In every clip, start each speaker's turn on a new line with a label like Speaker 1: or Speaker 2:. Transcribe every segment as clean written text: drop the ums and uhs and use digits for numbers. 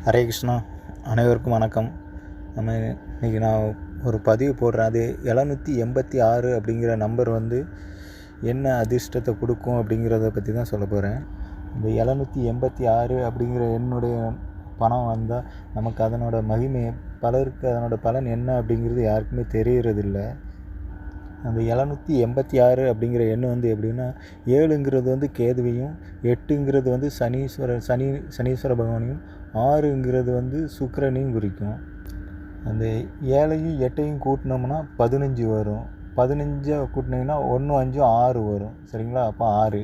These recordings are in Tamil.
Speaker 1: ஹரே கிருஷ்ணா. அனைவருக்கும் வணக்கம். இன்றைக்கி நான் ஒரு பதிவு போடுறேன். அது 786 அப்படிங்கிற நம்பர் என்ன அதிர்ஷ்டத்தை கொடுக்கும் அப்படிங்கிறத பற்றி தான் சொல்ல போகிறேன். இந்த 786 அப்படிங்கிற என்னுடைய பணம் வந்தால் நமக்கு அதனோட மகிமை, பலருக்கு அதனோட பலன் என்ன அப்படிங்கிறது யாருக்குமே தெரியறதில்ல. அந்த 786 அப்படிங்கிற எண் எப்படின்னா, 7ங்கிறது கேதுவையும், 8ங்கிறது சனீஸ்வர பகவானையும், 6ங்கிறது சுக்கிரனையும் குறிக்கும். அந்த 7ஐயும் 8ஐயும் கூட்டினோம்னா 15 வரும். 15 கூட்டினீங்கன்னா 1 5 6 வரும். சரிங்களா? அப்போ 6.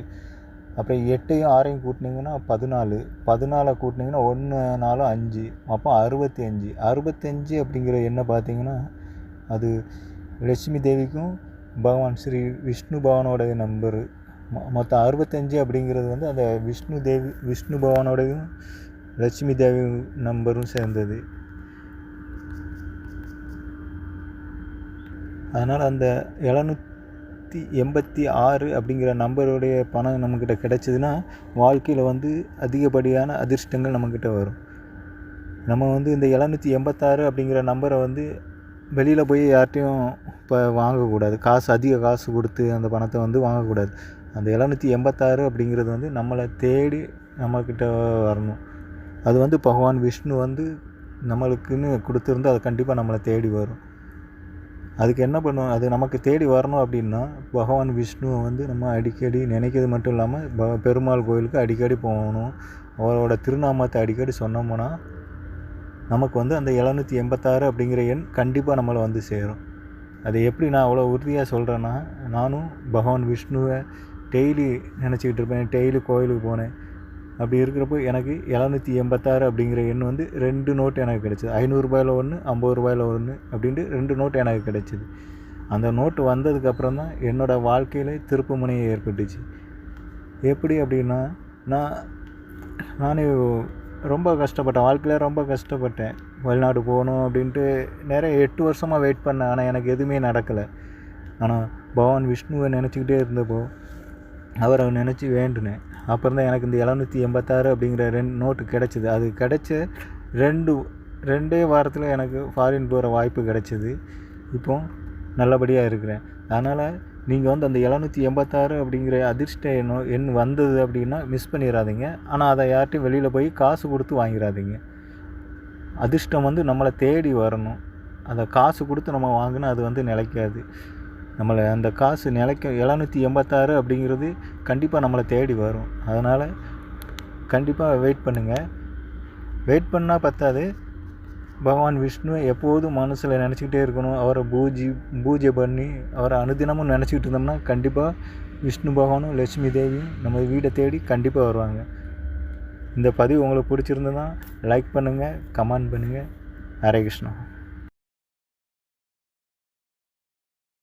Speaker 1: அப்புறம் 8ஐயும் 6ஐயும் கூட்டினீங்கன்னா 14. 14 கூட்டினீங்கன்னா 1 4 5, அப்போ 65. 65 அப்படிங்கிற எண்ணை பார்த்தீங்கன்னா அது லட்சுமி தேவிக்கும் பகவான் ஸ்ரீ விஷ்ணு பகவானோடைய நம்பரு. மொத்தம் 65 அப்படிங்கிறது அந்த விஷ்ணு பகவானோடையும் லட்சுமி தேவி நம்பரும் சேர்ந்தது. அதனால் அந்த 786 அப்படிங்கிற நம்பருடைய பணம் நம்மக்கிட்ட கிடைச்சிதுன்னா வாழ்க்கையில் அதிகப்படியான அதிர்ஷ்டங்கள் நம்மக்கிட்ட வரும். நம்ம இந்த 786 அப்படிங்கிற நம்பரை வெளியில் போய் யார்கிட்டையும் இப்போ வாங்கக்கூடாது. அதிக காசு கொடுத்து அந்த பணத்தை வாங்கக்கூடாது. அந்த 786 அப்படிங்கிறது நம்மளை தேடி நம்மக்கிட்ட வரணும். அது பகவான் விஷ்ணு நம்மளுக்குன்னு கொடுத்துருந்து அது கண்டிப்பாக நம்மளை தேடி வரும். அதுக்கு என்ன பண்ணுவோம், அது நமக்கு தேடி வரணும் அப்படின்னா பகவான் விஷ்ணுவை நம்ம அடிக்கடி நினைக்கிறது மட்டும் இல்லாமல் பெருமாள் கோயிலுக்கு அடிக்கடி போகணும். அவரோட திருநாமத்தை அடிக்கடி சொன்னோம்னா நமக்கு அந்த 786 அப்படிங்கிற எண் கண்டிப்பாக நம்மளை சேரும். அது எப்படி நான் அவ்வளோ உறுதியாக சொல்கிறேன்னா, நானும் பகவான் விஷ்ணுவை டெய்லி நினச்சிக்கிட்டு இருப்பேன். டெய்லி கோயிலுக்கு போனேன். அப்படி இருக்கிறப்போ எனக்கு 786 அப்படிங்கிற எண் 2 நோட்டு எனக்கு கிடச்சிது. 500 ரூபாயில் 1, 50 ரூபாயில் 1 அப்படின்ட்டு 2 நோட்டு எனக்கு கிடச்சிது. அந்த நோட்டு வந்ததுக்கப்புறம் தான் என்னோடய வாழ்க்கையில் திருப்பு முனையை ஏற்பட்டுச்சு. எப்படி அப்படின்னா, நானே ரொம்ப கஷ்டப்பட்டேன். வாழ்க்கையில் ரொம்ப கஷ்டப்பட்டேன். வெளிநாடு போகணும் அப்படின்ட்டு நிறைய 8 வருஷமாக வெயிட் பண்ணேன். ஆனால் எனக்கு எதுவுமே நடக்கலை. ஆனால் பகவான் விஷ்ணுவை நினச்சிக்கிட்டே இருந்தப்போ அவரை நினச்சி வேண்டுனேன். அப்புறம் தான் எனக்கு இந்த 786 அப்படிங்கிற 2 நோட்டு கிடச்சிது. அது கிடச்ச 2 வாரத்தில் எனக்கு ஃபாரின் போகிற வாய்ப்பு கிடச்சிது. இப்போ நல்லபடியாக இருக்கிறேன். அதனால் நீங்கள் அந்த 786 அப்படிங்கிற அதிர்ஷ்ட எண் வந்தது அப்படின்னா மிஸ் பண்ணிடாதீங்க. ஆனால் அதை யார்ட்டையும் வெளியில் போய் காசு கொடுத்து வாங்கிடாதீங்க. அதிர்ஷ்டம் நம்மளை தேடி வரணும். அதை காசு கொடுத்து நம்ம வாங்கினா அது நிலைக்காது. நம்மளை அந்த காசு நிலைக்க 786 அப்படிங்கிறது கண்டிப்பாக நம்மளை தேடி வரும். அதனால் கண்டிப்பாக வெயிட் பண்ணுங்கள். வெயிட் பண்ணால் பத்தாது, பகவான் விஷ்ணுவை எப்போதும் மனசில் நினச்சிக்கிட்டே இருக்கணும். அவரை பூஜை பண்ணி அவரை அனுதினமும் நினச்சிக்கிட்டு இருந்தோம்னா கண்டிப்பாக விஷ்ணு பகவானும் லட்சுமி தேவியும் நம்ம வீடை தேடி கண்டிப்பாக வருவாங்க. இந்த பதிவு உங்களுக்கு பிடிச்சிருந்ததுன்னா லைக் பண்ணுங்கள், கமெண்ட் பண்ணுங்கள். ஹரே கிருஷ்ணா.